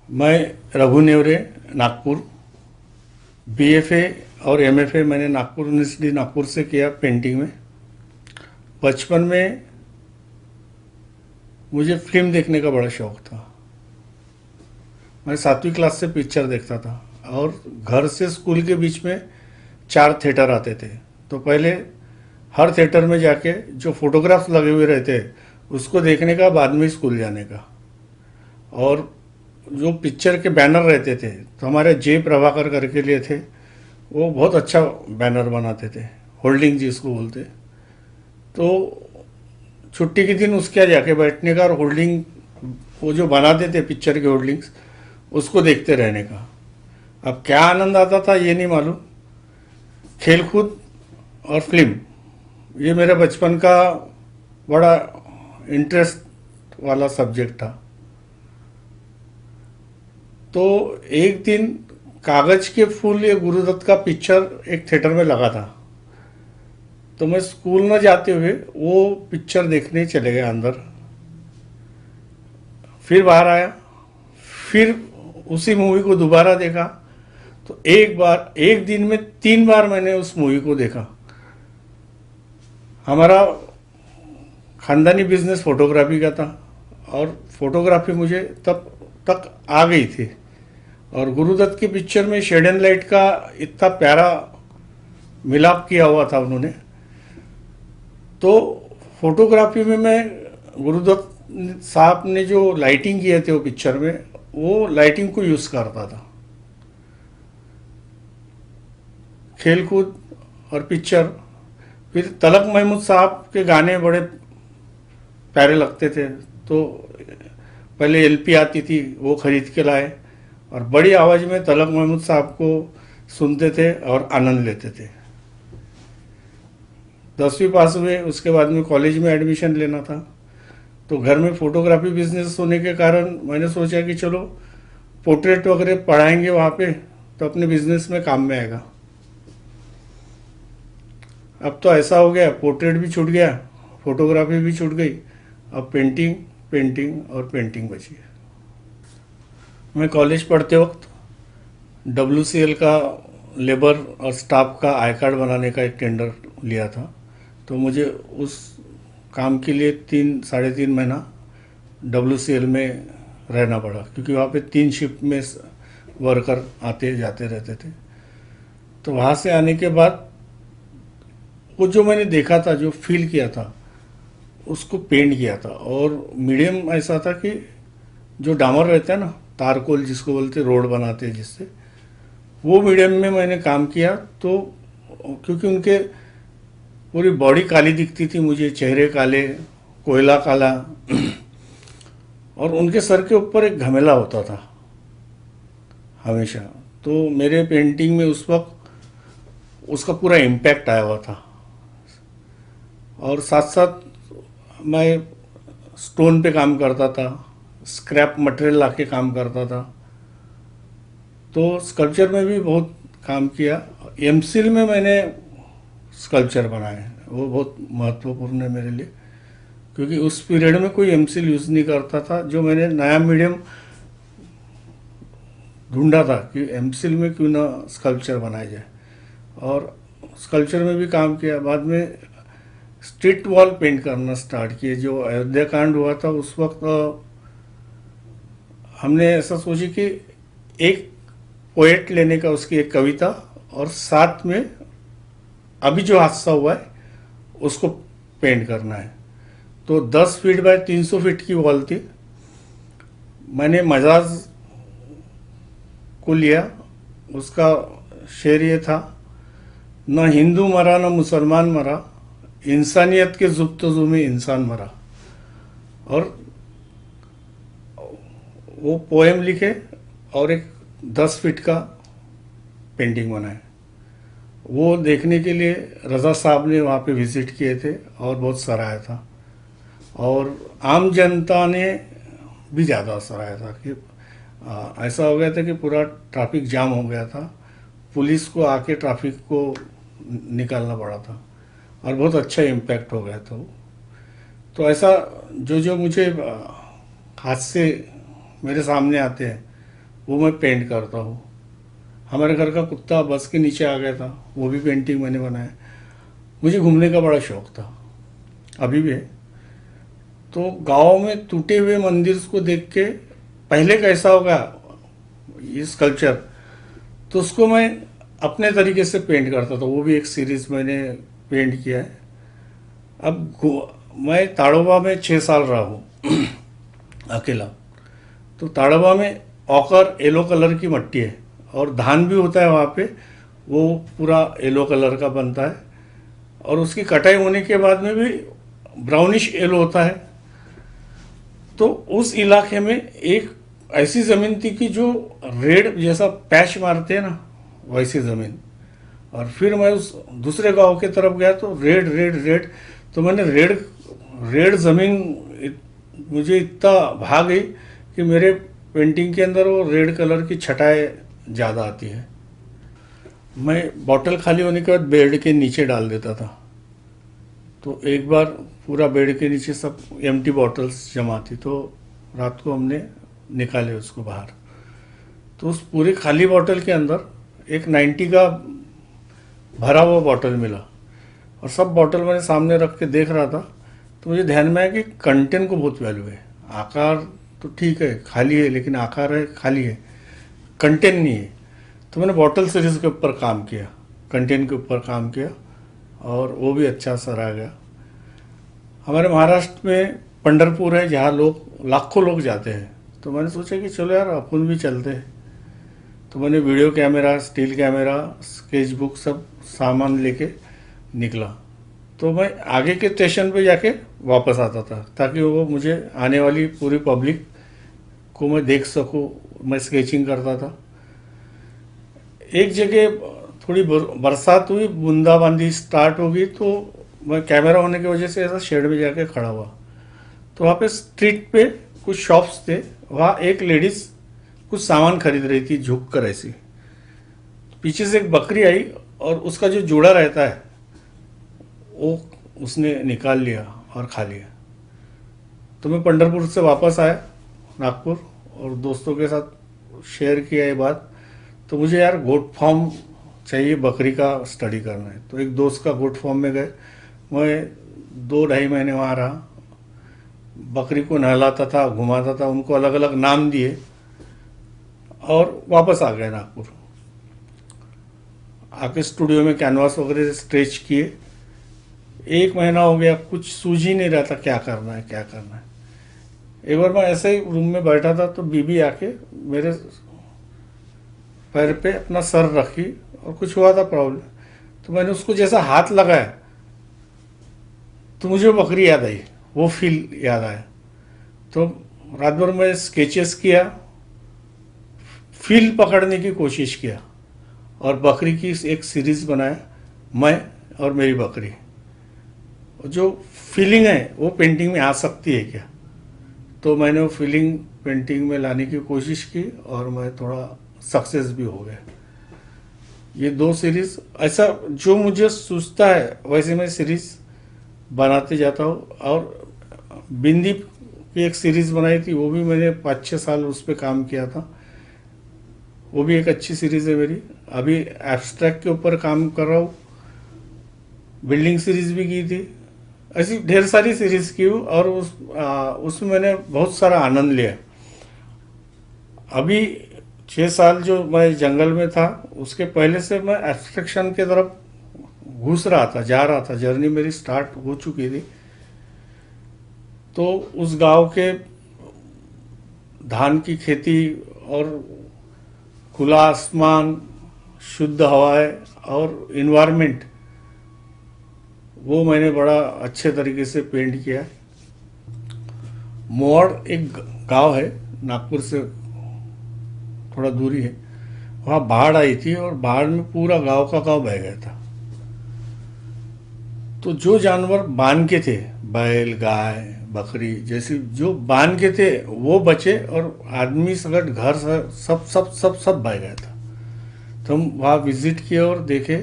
मैं रघु नेवरे, नागपुर। बीएफए और एमएफए मैंने नागपुर यूनिवर्सिटी नागपुर से किया पेंटिंग में। बचपन में मुझे फिल्म देखने का बड़ा शौक था। मैं 7वीं क्लास से पिक्चर देखता था और घर से स्कूल के बीच में 4 थिएटर आते थे। तो पहले हर थिएटर में जाके जो फोटोग्राफ्स लगे हुए रहते उसको देखने का, बाद में स्कूल जाने का। और जो पिक्चर के बैनर रहते थे तो हमारे जे प्रभाकर करके लिए थे, वो बहुत अच्छा बैनर बनाते थे, होल्डिंग जिसको बोलते। तो छुट्टी के दिन उसके यहाँ जाके बैठने का और होल्डिंग, वो जो बनाते थे पिक्चर के होल्डिंग्स, उसको देखते रहने का। अब क्या आनंद आता था ये नहीं मालूम। खेलकूद और फिल्म ये मेरे बचपन का बड़ा इंटरेस्ट वाला सब्जेक्ट था। तो एक दिन कागज के फूल ये गुरुदत्त का पिक्चर एक थिएटर में लगा था। तो मैं स्कूल न जाते हुए वो पिक्चर देखने चले गए अंदर। फिर बाहर आया, फिर उसी मूवी को दोबारा देखा। तो एक दिन में 3 बार मैंने उस मूवी को देखा। हमारा खानदानी बिजनेस फोटोग्राफी का था और फोटोग्राफी मुझे तब तक आ गई थी। और गुरुदत्त की पिक्चर में शेड एंड लाइट का इतना प्यारा मिलाप किया हुआ था उन्होंने। तो फोटोग्राफी में मैं गुरुदत्त साहब ने जो लाइटिंग किए थे वो पिक्चर में, वो लाइटिंग को यूज़ करता था। खेलकूद और पिक्चर। फिर तलक महमूद साहब के गाने बड़े प्यारे लगते थे। तो पहले एलपी आती थी, वो खरीद के लाए और बड़ी आवाज़ में तलक महमूद साहब को सुनते थे और आनंद लेते थे। 10वीं पास हुए, उसके बाद में कॉलेज में एडमिशन लेना था। तो घर में फोटोग्राफी बिजनेस होने के कारण मैंने सोचा कि चलो पोर्ट्रेट वगैरह पढ़ाएंगे वहाँ पे, तो अपने बिजनेस में काम में आएगा। अब तो ऐसा हो गया, पोर्ट्रेट भी छूट गया, फोटोग्राफी भी छूट गई। अब पेंटिंग पेंटिंग और पेंटिंग बची है। मैं कॉलेज पढ़ते वक्त WCL का लेबर और स्टाफ का आई कार्ड बनाने का एक टेंडर लिया था। तो मुझे उस काम के लिए 3 साढ़े 3 महीना WCL में रहना पड़ा, क्योंकि वहाँ पे 3 शिफ्ट में वर्कर आते जाते रहते थे। तो वहाँ से आने के बाद वो जो मैंने देखा था, जो फील किया था, उसको पेंट किया था। और मीडियम ऐसा था कि जो डामर रहता है ना, तारकोल जिसको बोलते, रोड बनाते हैं जिससे, वो मीडियम में मैंने काम किया। तो क्योंकि उनके पूरी बॉडी काली दिखती थी मुझे, चेहरे काले, कोयला काला, और उनके सर के ऊपर एक घमेला होता था हमेशा। तो मेरे पेंटिंग में उस वक्त उसका पूरा इम्पैक्ट आया हुआ था। और साथ साथ मैं स्टोन पे काम करता था, स्क्रैप मटेरियल लाके काम करता था। तो स्कल्पचर में भी बहुत काम किया। एमसिल में मैंने स्कल्पचर बनाए, वो बहुत महत्वपूर्ण है मेरे लिए, क्योंकि उस पीरियड में कोई एमसिल यूज़ नहीं करता था। जो मैंने नया मीडियम ढूंढा था कि एमसिल में क्यों ना स्कल्पचर बनाया जाए, और स्कल्पचर में भी काम किया। बाद में स्ट्रीट वॉल पेंट करना स्टार्ट किए। जो अयोध्या कांड हुआ था उस वक्त हमने ऐसा सोची कि एक पोएट लेने का, उसकी एक कविता, और साथ में अभी जो हादसा हुआ है उसको पेंट करना है। तो 10 फीट बाय 300 फीट की वॉल थी। मैंने मजाज को लिया, उसका शेर ये था, न हिंदू मरा न मुसलमान मरा, इंसानियत के जुब्तजू में इंसान मरा। और वो पोएम लिखे और एक 10 फीट का पेंटिंग बनाए। वो देखने के लिए रज़ा साहब ने वहाँ पे विज़िट किए थे और बहुत सराहा था। और आम जनता ने भी ज़्यादा सराहा था कि ऐसा हो गया था कि पूरा ट्रैफिक जाम हो गया था, पुलिस को आके ट्रैफिक को निकालना पड़ा था, और बहुत अच्छा इम्पैक्ट हो गया था वो। तो ऐसा जो जो मुझे हादसे मेरे सामने आते हैं, वो मैं पेंट करता हूँ। हमारे घर का कुत्ता बस के नीचे आ गया था, वो भी पेंटिंग मैंने बनाया। मुझे घूमने का बड़ा शौक था, अभी भी है। तो गांव में टूटे हुए मंदिर को देख के पहले कैसा होगा ये स्कल्पचर, तो उसको मैं अपने तरीके से पेंट करता था। वो भी एक सीरीज मैंने पेंट किया है। मैं ताड़ोबा में 6 साल रहा हूँ अकेला। तो ताड़ोबा में ऑकर येलो कलर की मट्टी है और धान भी होता है वहाँ पे, वो पूरा येलो कलर का बनता है और उसकी कटाई होने के बाद में भी ब्राउनिश येलो होता है। तो उस इलाके में एक ऐसी ज़मीन थी कि जो रेड जैसा पैच मारते हैं ना, वैसी ज़मीन। और फिर मैं उस दूसरे गांव के तरफ गया तो रेड रेड रेड, तो मैंने रेड रेड ज़मीन मुझे इतना भा गई कि मेरे पेंटिंग के अंदर वो रेड कलर की छटाएं ज़्यादा आती है। मैं बॉटल खाली होने के बाद बेड के नीचे डाल देता था। तो एक बार पूरा बेड के नीचे सब एम्प्टी बॉटल्स जमा थी, तो रात को हमने निकाले उसको बाहर। तो उस पूरे खाली बॉटल के अंदर एक 90 का भरा हुआ बॉटल मिला और सब बॉटल मैंने सामने रख के देख रहा था। तो मुझे ध्यान में आया कि कंटेंट को बहुत वैल्यू है। आकार तो ठीक है, खाली है, लेकिन आकार है खाली है, कंटेंट नहीं है। तो मैंने बॉटल सीरीज के ऊपर काम किया, कंटेंट के ऊपर काम किया और वो भी अच्छा असर आ गया। हमारे महाराष्ट्र में पंढरपुर है जहाँ लोग लाखों लोग जाते हैं। तो मैंने सोचा कि चलो यार अपन भी चलते हैं। तो मैंने video camera, steel camera, sketch book सब सामान लेके निकला। तो मैं आगे के स्टेशन पे जाके वापस आता था ताकि वो मुझे आने वाली पूरी पब्लिक को मैं देख सकूं। मैं स्केचिंग करता था। एक जगह थोड़ी बरसात हुई, बूंदाबांदी स्टार्ट हो गई, तो मैं कैमरा होने की वजह से ऐसा शेड में जाके खड़ा हुआ। तो वहाँ पे स्ट्रीट पे कुछ शॉप्स थे, वहाँ एक लेडीज कुछ सामान खरीद रही थी झुक कर ऐसी। पीछे से एक बकरी आई और उसका जो जोड़ा रहता है वो उसने निकाल लिया और खा लिया। तो मैं पंढरपुर से वापस आया नागपुर और दोस्तों के साथ शेयर किया ये बात। तो मुझे यार गोट फार्म चाहिए, बकरी का स्टडी करना है। तो एक दोस्त का गोट फार्म में गए। मैं 2-2.5 महीने वहाँ रहा, बकरी को नहलाता था, घुमाता था, उनको अलग अलग नाम दिए और वापस आ गए नागपुर। आके स्टूडियो में कैनवास वगैरह स्ट्रेच किए। 1 महीना हो गया, कुछ सूझ ही नहीं रहा था क्या करना है क्या करना है। एक बार मैं ऐसे ही रूम में बैठा था तो बीबी आके मेरे पैर पे अपना सर रखी और कुछ हुआ था प्रॉब्लम। तो मैंने उसको जैसा हाथ लगाया तो मुझे बकरी याद आई, वो फील याद आया। तो रात भर मैं स्केचेस किया, फील पकड़ने की कोशिश किया और बकरी की एक सीरीज बनाया, मैं और मेरी बकरी। जो फीलिंग है वो पेंटिंग में आ सकती है क्या, तो मैंने वो फीलिंग पेंटिंग में लाने की कोशिश की और मैं थोड़ा सक्सेस भी हो गया। ये 2 सीरीज ऐसा जो मुझे सूझता है वैसे मैं सीरीज बनाते जाता हूँ। और बिंदी की एक सीरीज बनाई थी, वो भी मैंने 5-6 साल उस पर काम किया था। वो भी एक अच्छी सीरीज है मेरी। अभी एब्स्ट्रैक्ट के ऊपर काम कर रहा हूँ, बिल्डिंग सीरीज भी की थी। ऐसी ढेर सारी सीरीज की हूँ और उसमें मैंने बहुत सारा आनंद लिया। अभी 6 साल जो मैं जंगल में था उसके पहले से मैं एब्स्ट्रैक्शन की तरफ घुस रहा था, जा रहा था, जर्नी मेरी स्टार्ट हो चुकी थी। तो उस गांव के धान की खेती और खुला आसमान, शुद्ध हवाएं और इन्वायरमेंट, वो मैंने बड़ा अच्छे तरीके से पेंट किया। मोड़ एक गांव है, नागपुर से थोड़ा दूरी है। वहाँ बाढ़ आई थी और बाढ़ में पूरा गांव का गांव बह गया था। तो जो जानवर बांध के थे, बैल, गाय, बकरी जैसी जो बांध के थे वो बचे और आदमी सगट घर सब सब सब सब बह गया था। तो हम वहाँ विजिट किए और देखे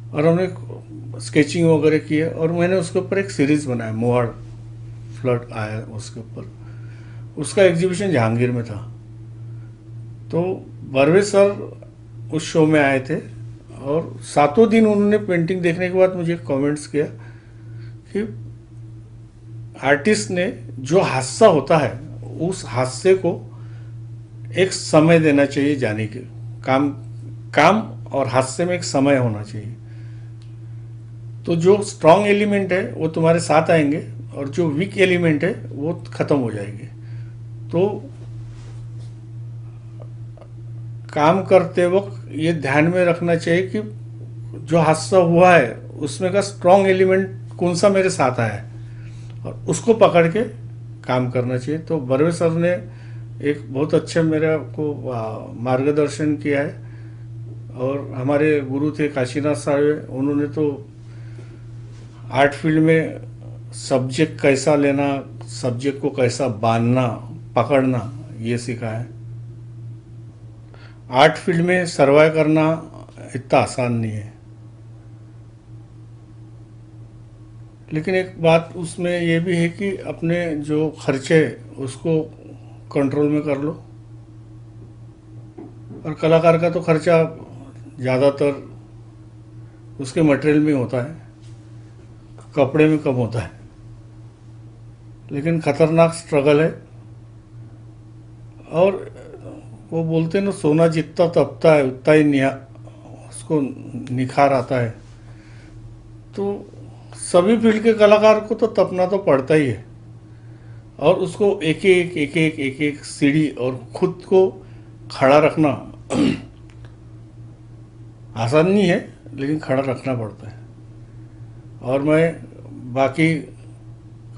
और हमने स्केचिंग वगैरह किए और मैंने उसके ऊपर एक सीरीज बनाया। मोहड़ फ्लड आया उसके ऊपर, उसका एग्जीबिशन जहांगीर में था। तो बर्वे सर उस शो में आए थे और सातों दिन उन्होंने पेंटिंग देखने के बाद मुझे कमेंट्स किया कि आर्टिस्ट ने जो हादसा होता है उस हादसे को एक समय देना चाहिए जाने के। काम काम और हादसे में एक समय होना चाहिए। तो जो स्ट्रांग एलिमेंट है वो तुम्हारे साथ आएंगे और जो वीक एलिमेंट है वो खत्म हो जाएंगे। तो काम करते वक्त ये ध्यान में रखना चाहिए कि जो हादसा हुआ है उसमें का स्ट्रांग एलिमेंट कौन सा मेरे साथ आया है और उसको पकड़ के काम करना चाहिए। तो बर्वे सर ने एक बहुत अच्छा मेरे को मार्गदर्शन किया है। और हमारे गुरु थे काशीनाथ साहब, उन्होंने तो आर्ट फील्ड में सब्जेक्ट कैसा लेना, सब्जेक्ट को कैसा बांधना पकड़ना, ये सिखाया है। आर्ट फील्ड में सर्वाइव करना इतना आसान नहीं है। लेकिन एक बात उसमें ये भी है कि अपने जो खर्चे उसको कंट्रोल में कर लो। और कलाकार का तो खर्चा ज़्यादातर उसके मटेरियल में होता है, कपड़े में कम होता है। लेकिन खतरनाक स्ट्रगल है। और वो बोलते हैं ना, सोना जितना तपता है उतना ही उसको निखार आता है। तो सभी फील्ड के कलाकार को तो तपना तो पड़ता ही है और उसको एक एक सीढ़ी और खुद को खड़ा रखना आसान नहीं है, लेकिन खड़ा रखना पड़ता है। और मैं बाकी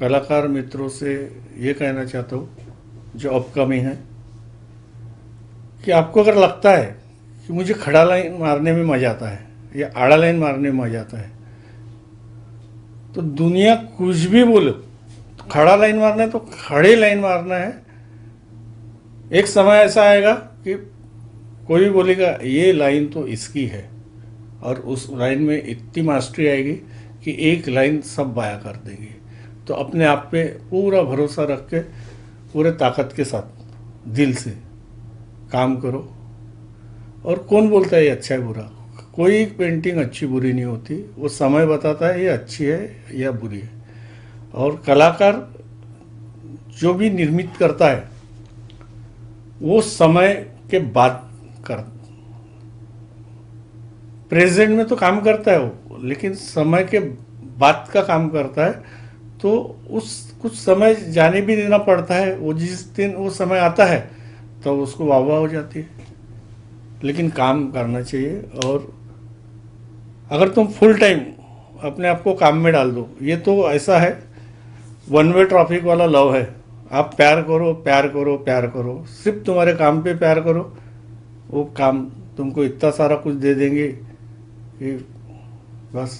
कलाकार मित्रों से ये कहना चाहता हूँ जो अपकमिंग है कि आपको अगर लगता है कि मुझे खड़ा लाइन मारने में मज़ा आता है या आड़ा लाइन मारने में मज़ा आता है, तो दुनिया कुछ भी बोलो, तो खड़ा लाइन मारना है तो खड़े लाइन मारना है। एक समय ऐसा आएगा कि कोई भी बोलेगा ये लाइन तो इसकी है और उस लाइन में इतनी मास्टरी आएगी कि एक लाइन सब बाया कर देगी। तो अपने आप पे पूरा भरोसा रख के पूरे ताकत के साथ दिल से काम करो। और कौन बोलता है ये अच्छा है बुरा? कोई पेंटिंग अच्छी बुरी नहीं होती, वो समय बताता है ये अच्छी है या बुरी है। और कलाकार जो भी निर्मित करता है वो समय के बाद प्रेजेंट में तो काम करता है वो, लेकिन समय के बाद का काम करता है। तो उस कुछ समय जाने भी देना पड़ता है। वो जिस दिन वो समय आता है तब तो उसको वाह वाह हो जाती है। लेकिन काम करना चाहिए। और अगर तुम फुल टाइम अपने आप को काम में डाल दो, ये तो ऐसा है वन वे ट्रैफिक वाला लव है। आप प्यार करो प्यार करो प्यार करो, सिर्फ तुम्हारे काम पे प्यार करो, वो काम तुमको इतना सारा कुछ दे देंगे कि बस